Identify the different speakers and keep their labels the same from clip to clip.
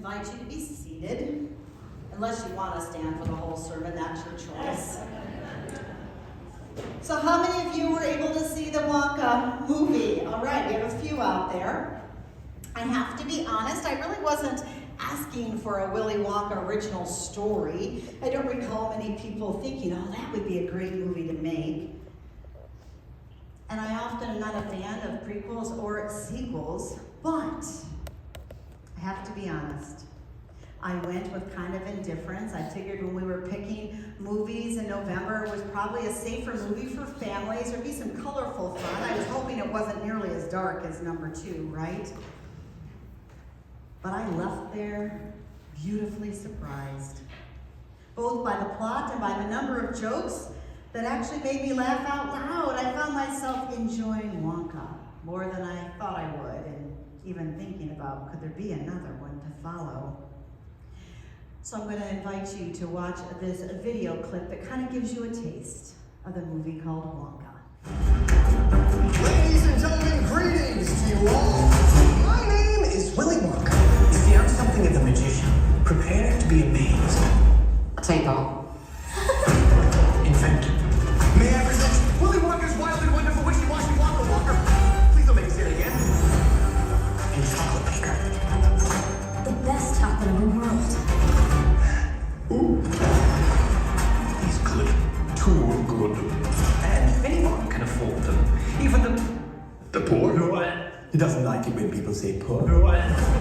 Speaker 1: invite you to be seated. Unless you want to stand for the whole sermon, that's your choice. So how many of you were able to see the Wonka movie? All right, we have a few out there. I have to be honest, I really wasn't asking for a Willy Wonka original story. I don't recall many people thinking, oh, that would be a great movie to make. And I often am not a fan of prequels or sequels, but I have to be honest. I went with kind of indifference. I figured when we were picking movies in November, it was probably a safer movie for families. There'd be some colorful fun. I was hoping it wasn't nearly as dark as number 2, right? But I left there beautifully surprised, both by the plot and by the number of jokes that actually made me laugh out loud. I found myself enjoying Wonka more than I thought I would, and even thinking about, could there be another one to follow? So I'm going to invite you to watch this video clip that kind of gives you a taste of the movie called Wonka.
Speaker 2: Ladies and gentlemen, greetings to you all. My name is Willy Wonka. You see, I'm something of a magician. Prepare to be amazed.
Speaker 3: Table.
Speaker 2: Inventor. May I present Willy Wonka's wildly wonderful wishy-washy Wonka Walker? Please don't make me say it again. And chocolate maker.
Speaker 4: The best chocolate in the world.
Speaker 2: Ooh. He's good. Too good. And anyone can afford them. Even the poor. He doesn't like it when people say poor.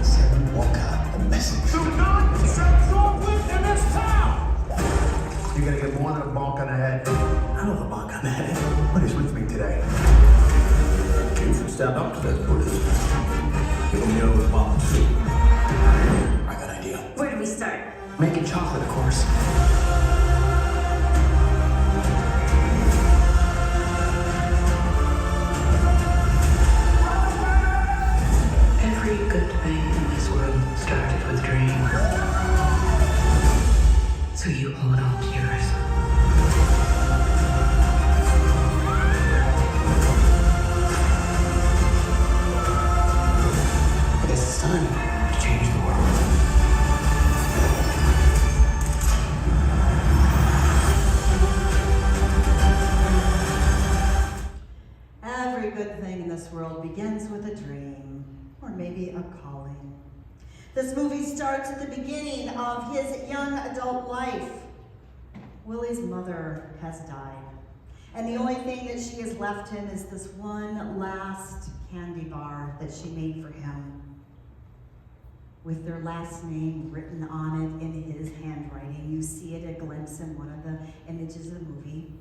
Speaker 2: Send Wonka a message.
Speaker 5: Do not sell chocolate in this town! You're gonna get more than a bonk on the head.
Speaker 2: I don't have a mark on the head.
Speaker 5: What is with me today? You should stand up to this Buddhist. Give them the old bomb too.
Speaker 2: I got an idea.
Speaker 4: Where do we start?
Speaker 2: Making chocolate, of course.
Speaker 3: Every good thing in this world started with a dream. So you hold on to yours.
Speaker 2: I guess it's time to change the world.
Speaker 1: Every good thing in this world begins with a dream, or maybe a calling. This movie starts at the beginning of his young adult life. Willy's mother has died, and the only thing that she has left him is this one last candy bar that she made for him, with their last name written on it in his handwriting. You see it a glimpse in one of the images of the movie.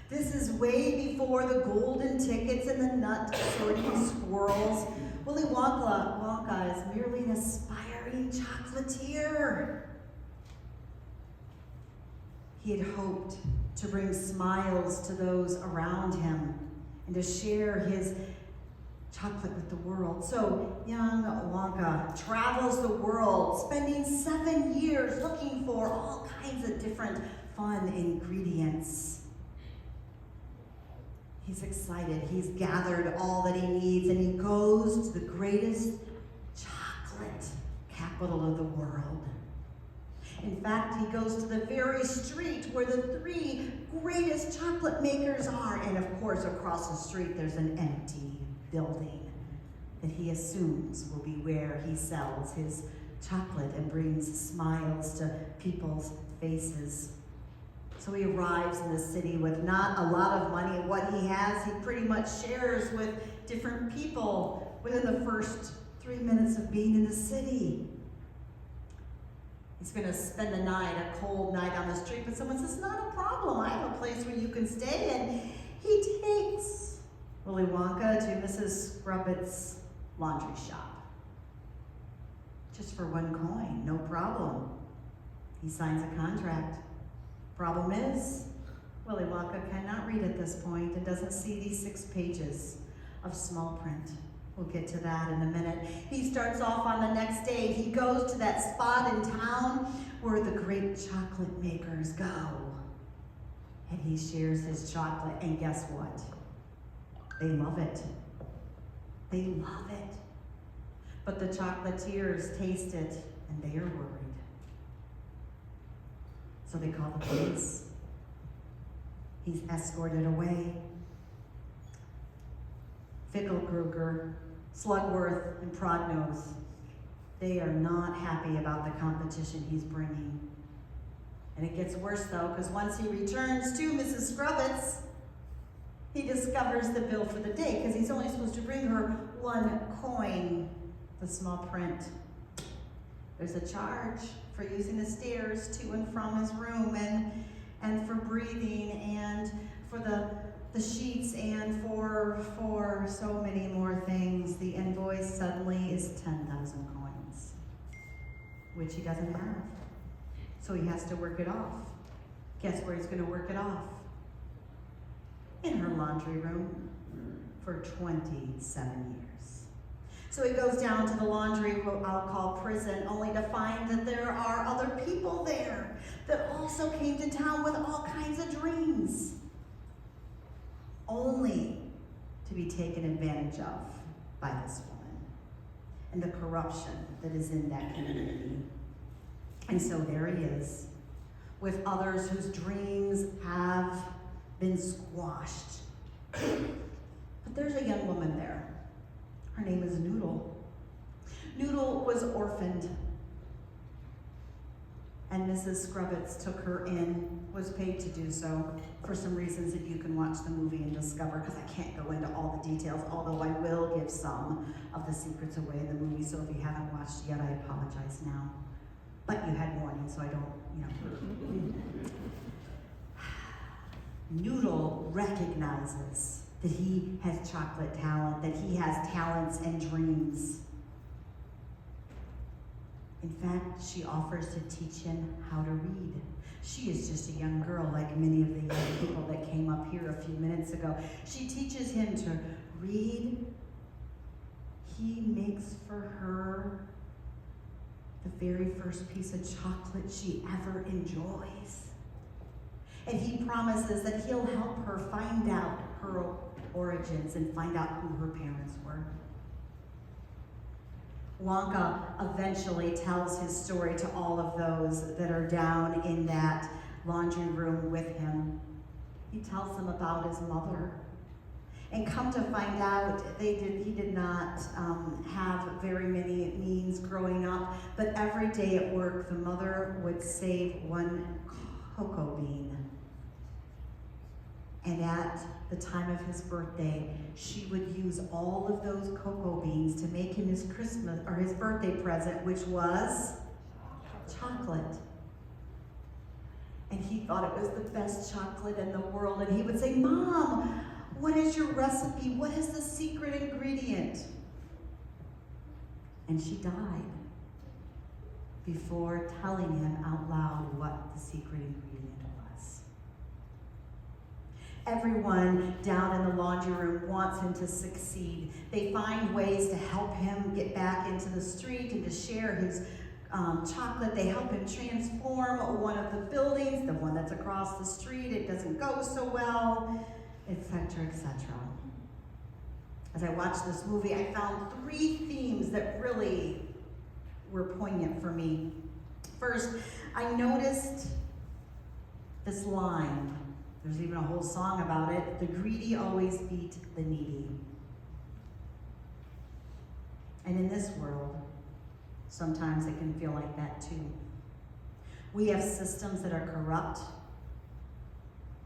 Speaker 1: This is way before the golden tickets and the nut sorting squirrels. Willy Wonka is merely an aspiring chocolatier. He had hoped to bring smiles to those around him and to share his chocolate with the world. So young Wonka travels the world, spending 7 years looking for all kinds of different fun ingredients. He's excited. He's gathered all that he needs, and he goes to the greatest chocolate capital of the world. In fact, he goes to the very street where the 3 greatest chocolate makers are. And of course, across the street, there's an empty building that he assumes will be where he sells his chocolate and brings smiles to people's faces. So he arrives in the city with not a lot of money. What he has, he pretty much shares with different people within the first 3 minutes of being in the city. He's going to spend a night, a cold night on the street, but someone says, not a problem, I have a place where you can stay. And he takes Willy Wonka to Mrs. Scrubbett's laundry shop. Just for 1 coin, no problem. He signs a contract. Problem is, Willy Wonka cannot read at this point and doesn't see these 6 pages of small print. We'll get to that in a minute. He starts off on the next day. He goes to that spot in town where the great chocolate makers go. And he shares his chocolate, and guess what? They love it. They love it. But the chocolatiers taste it, and they are worried. So they call the police. He's escorted away. Fickelkruger, Slugworth, and Prodnose, they are not happy about the competition he's bringing. And it gets worse though, because once he returns to Mrs. Scrubbits, he discovers the bill for the day, because he's only supposed to bring her 1 coin, the small print. There's a charge for using the stairs to and from his room, and for breathing, and for the sheets, and for so many more things. The invoice suddenly is 10,000 coins, which he doesn't have. So he has to work it off. Guess where he's going to work it off? In her laundry room for 27 years. So he goes down to the laundry, what I'll call prison, only to find that there are other people there that also came to town with all kinds of dreams, only to be taken advantage of by this woman and the corruption that is in that community. And so there he is, with others whose dreams have been squashed. But there's a young woman there. Her name is Noodle. Noodle was orphaned, and Mrs. Scrubbits took her in, was paid to do so, for some reasons that you can watch the movie and discover, because I can't go into all the details, although I will give some of the secrets away in the movie, so if you haven't watched yet, I apologize now. But you had warning, so I don't, Noodle recognizes that he has chocolate talent, that he has talents and dreams. In fact, she offers to teach him how to read. She is just a young girl, like many of the young people that came up here a few minutes ago. She teaches him to read. He makes for her the very first piece of chocolate she ever enjoys. And he promises that he'll help her find out her origins and find out who her parents were. Wonka eventually tells his story to all of those that are down in that laundry room with him. He tells them about his mother. And come to find out, he did not have very many means growing up, but every day at work, the mother would save 1 cocoa bean. And at the time of his birthday, she would use all of those cocoa beans to make him his Christmas or his birthday present, which was chocolate. And he thought it was the best chocolate in the world. And he would say, "Mom, what is your recipe? What is the secret ingredient?" And she died before telling him out loud what the secret ingredient was. Everyone down in the laundry room wants him to succeed. They find ways to help him get back into the street and to share his chocolate. They help him transform one of the buildings, the one that's across the street. It doesn't go so well, etc., etc. As I watched this movie, I found 3 themes that really were poignant for me. First, I noticed this line. There's even a whole song about it. The greedy always beat the needy. And in this world, sometimes it can feel like that too. We have systems that are corrupt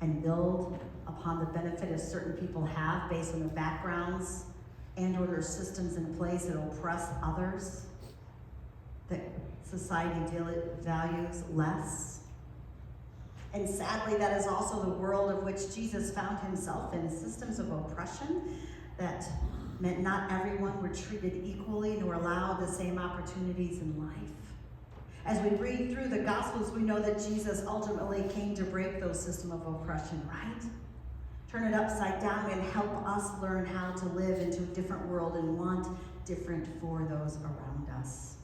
Speaker 1: and build upon the benefit of certain people have based on their backgrounds and or their systems in place that oppress others, that society values less. And sadly, that is also the world of which Jesus found himself in, systems of oppression that meant not everyone were treated equally nor allowed the same opportunities in life. As we read through the Gospels, we know that Jesus ultimately came to break those systems of oppression, right? Turn it upside down and help us learn how to live into a different world and want different for those around us.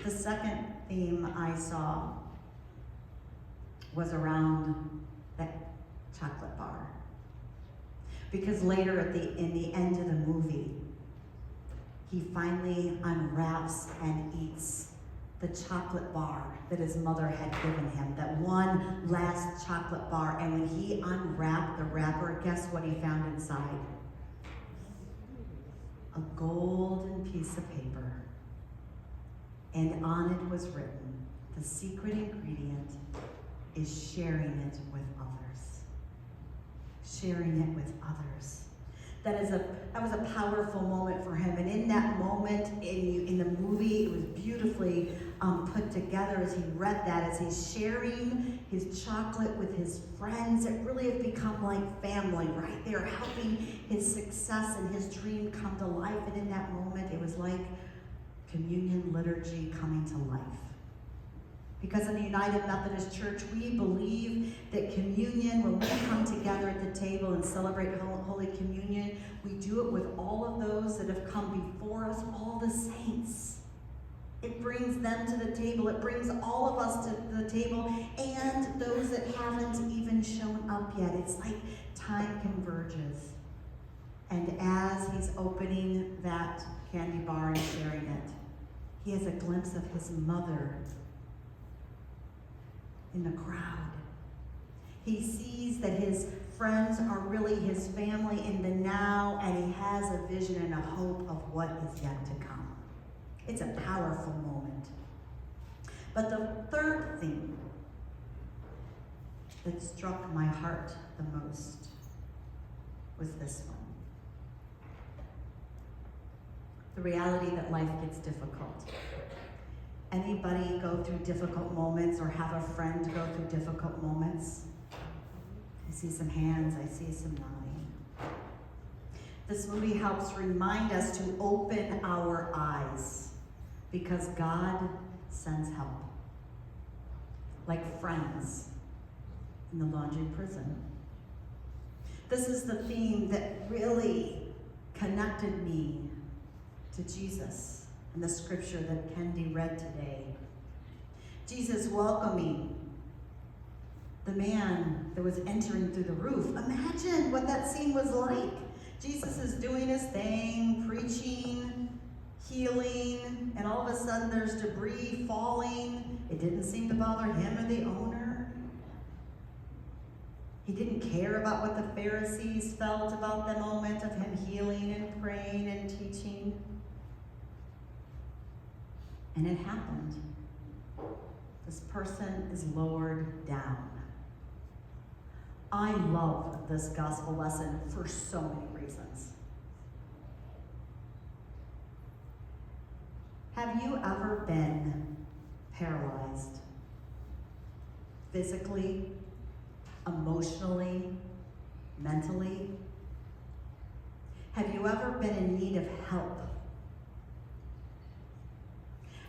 Speaker 1: The second theme I saw was around that chocolate bar. Because later in the end of the movie, he finally unwraps and eats the chocolate bar that his mother had given him, that one last chocolate bar. And when he unwrapped the wrapper, guess what he found inside? A golden piece of paper. And on it was written, the secret ingredient is sharing it with others. Sharing it with others. That was a powerful moment for him. And in that moment, in the movie, it was beautifully put together as he read that, as he's sharing his chocolate with his friends. It really has become like family, right? They are helping his success and his dream come to life. And in that moment, it was like communion liturgy coming to life. Because in the United Methodist Church, we believe that communion, when we come together at the table and celebrate Holy Communion, we do it with all of those that have come before us, all the saints. It brings them to the table. It brings all of us to the table and those that haven't even shown up yet. It's like time converges. And as he's opening that candy bar and sharing it, he has a glimpse of his mother in the crowd. He sees that his friends are really his family in the now, and he has a vision and a hope of what is yet to come. It's a powerful moment. But the third thing that struck my heart the most was this one. The reality that life gets difficult. Anybody go through difficult moments or have a friend go through difficult moments? I see some hands, I see some nodding. This movie helps remind us to open our eyes because God sends help. Like friends in the laundry prison. This is the theme that really connected me to Jesus. And the scripture that Kendi read today. Jesus welcoming the man that was entering through the roof. Imagine what that scene was like. Jesus is doing his thing, preaching, healing, and all of a sudden there's debris falling. It didn't seem to bother him or the owner. He didn't care about what the Pharisees felt about the moment of him healing and praying and teaching. And it happened. This person is lowered down. I love this gospel lesson for so many reasons. Have you ever been paralyzed? Physically, emotionally, mentally? Have you ever been in need of help?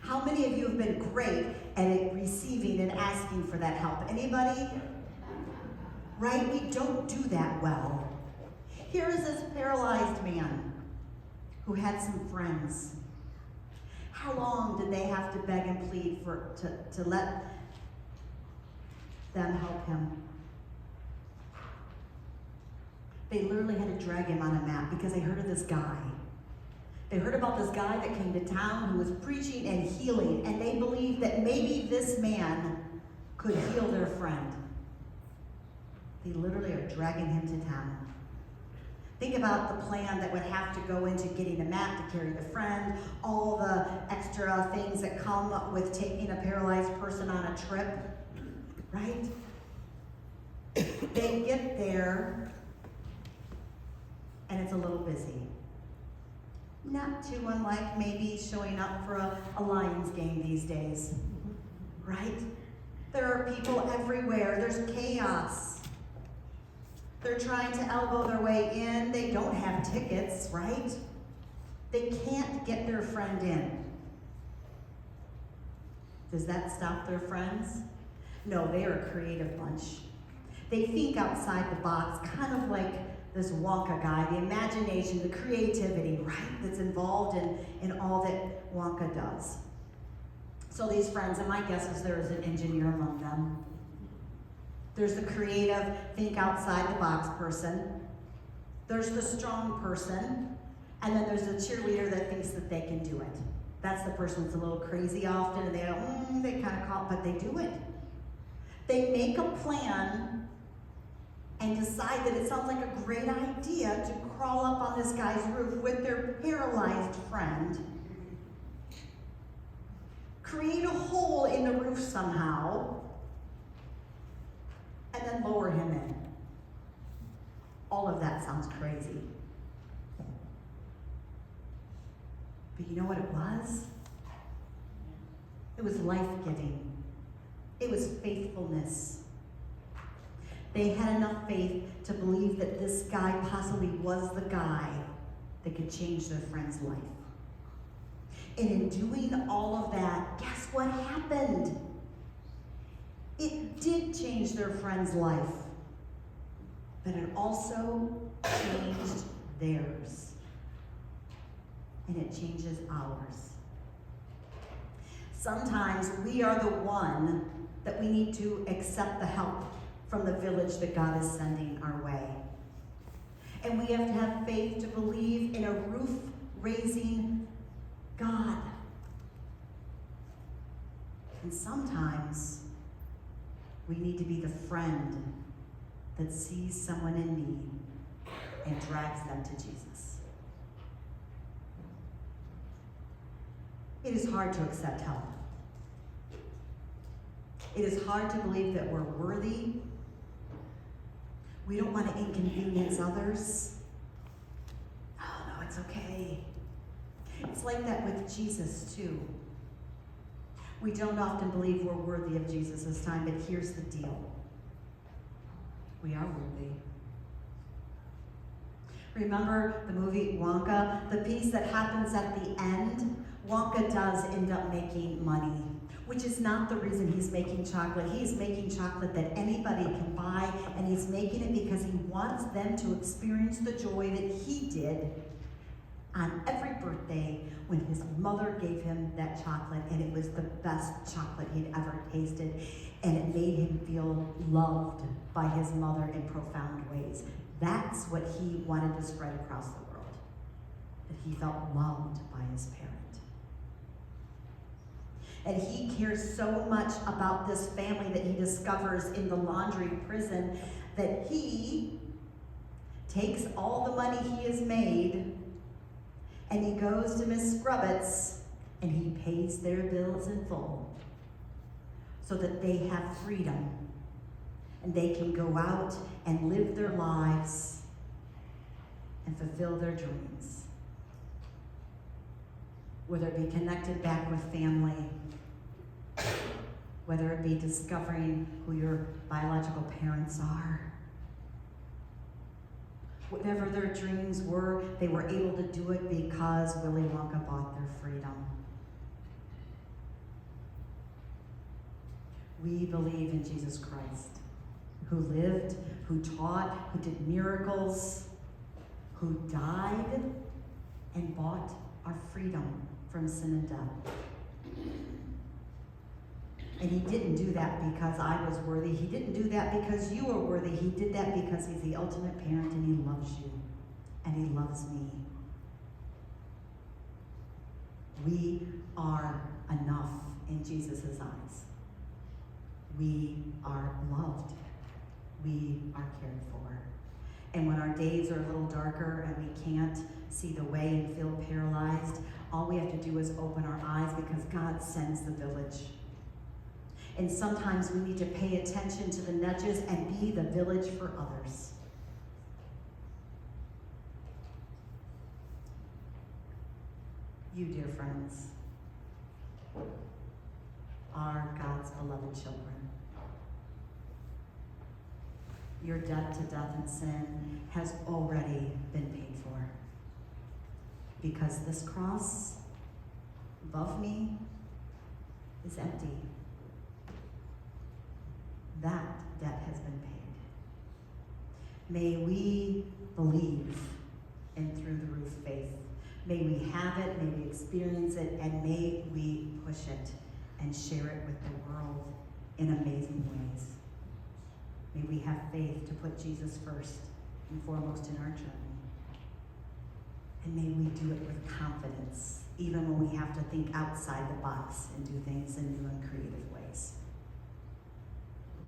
Speaker 1: How many of you have been great at receiving and asking for that help? Anybody? Right? We don't do that well. Here is this paralyzed man who had some friends. How long did they have to beg and plead to let them help him? They literally had to drag him on a mat because they heard of this guy. They heard about this guy that came to town who was preaching and healing, and they believed that maybe this man could heal their friend. They literally are dragging him to town. Think about the plan that would have to go into getting a mat to carry the friend, all the extra things that come with taking a paralyzed person on a trip, right? They get there, and it's a little busy. Not too unlike maybe showing up for a Lions game these days, right? There are people everywhere. There's chaos. They're trying to elbow their way in. They don't have tickets, right? They can't get their friend in. Does that stop their friends? No, they are a creative bunch. They think outside the box, kind of like this Wonka guy, the imagination, the creativity, right, that's involved in all that Wonka does. So these friends, and my guess is there is an engineer among them. There's the creative, think outside the box person. There's the strong person. And then there's the cheerleader that thinks that they can do it. That's the person that's a little crazy often, and they kind of call, but they do it. They make a plan and decide that it sounds like a great idea to crawl up on this guy's roof with their paralyzed friend, create a hole in the roof somehow, and then lower him in. All of that sounds crazy. But you know what it was? It was life-giving. It was faithfulness. They had enough faith to believe that this guy possibly was the guy that could change their friend's life. And in doing all of that, guess what happened? It did change their friend's life, but it also changed theirs. And it changes ours. Sometimes we are the one that we need to accept the help from the village that God is sending our way. And we have to have faith to believe in a roof-raising God. And sometimes we need to be the friend that sees someone in need and drags them to Jesus. It is hard to accept help. It is hard to believe that we're worthy. We don't want to inconvenience others. Oh, no, it's okay. It's like that with Jesus, too. We don't often believe we're worthy of Jesus' time, but here's the deal. We are worthy. Remember the movie Wonka? The piece that happens at the end? Wonka does end up making money, which is not the reason he's making chocolate. He's making chocolate that anybody can buy, and he's making it because he wants them to experience the joy that he did on every birthday when his mother gave him that chocolate, and it was the best chocolate he'd ever tasted, and it made him feel loved by his mother in profound ways. That's what he wanted to spread across the world, that he felt loved by his parent. And he cares so much about this family that he discovers in the laundry prison that he takes all the money he has made and he goes to Miss Scrubbits and he pays their bills in full so that they have freedom and they can go out and live their lives and fulfill their dreams. Whether it be connected back with family, whether it be discovering who your biological parents are. Whatever their dreams were, they were able to do it because Willy Wonka bought their freedom. We believe in Jesus Christ, who lived, who taught, who did miracles, who died and bought our freedom from sin and death. And he didn't do that because I was worthy. He didn't do that because you are worthy. He did that because he's the ultimate parent and he loves you. And he loves me. We are enough in Jesus' eyes. We are loved. We are cared for. And when our days are a little darker and we can't see the way and feel paralyzed, all we have to do is open our eyes because God sends the village. And sometimes we need to pay attention to the nudges and be the village for others. You, dear friends, are God's beloved children. Your debt to death and sin has already been paid for. Because this cross above me is empty. That debt has been paid. May we believe in through the roof faith. May we have it, may we experience it, and may we push it and share it with the world in amazing ways. May we have faith to put Jesus first and foremost in our journey. And may we do it with confidence even when we have to think outside the box and do things in new and creative